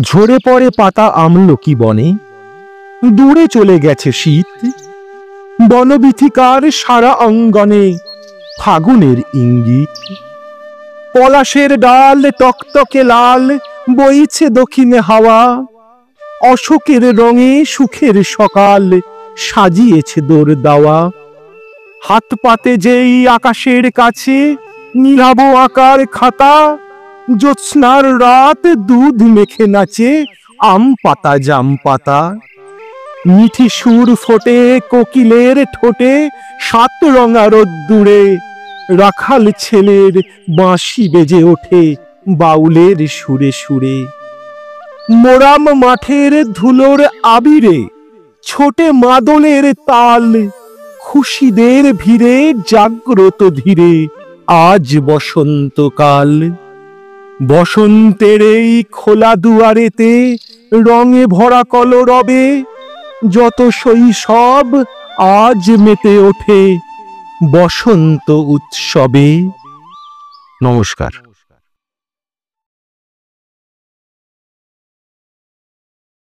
ঝরে পড়ে পাতা আমলকি বনে, দূরে চলে গেছে শীত। বনবীথিকার সারা অঙ্গনে ফাগুনের ইঙ্গিত। পলাশের ডাল টকটকে লাল, বইছে দক্ষিণে হাওয়া। অশোকের রঙে সুখের সকাল সাজিয়েছে দোর দাওয়া। হাত পাতে যেই আকাশের কাছে নীলাভ আকার খাতা। জ্যোৎস্নার রাত দুধ মেখে নাচে আম পাতা জাম পাতা। মিঠি সুর ফোটে কোকিলের ঠোঁটে সাত রঙা রোদ্দুরে। রাখাল ছেলের বাঁশি বেজে ওঠে বাউলের সুরে সুরে। মোরাম মাঠের ধুলোর আবিরে ছোটে মাদলের তাল। খুশিদের ভিড়ে জাগ্রত ধীরে আজ বসন্তকাল। বসন্তের এই খোলা দুয়ারেতে রঙে ভরা কলরবে। যত শৈশব আজ মেতে ওঠে বসন্ত উৎসবে। নমস্কার।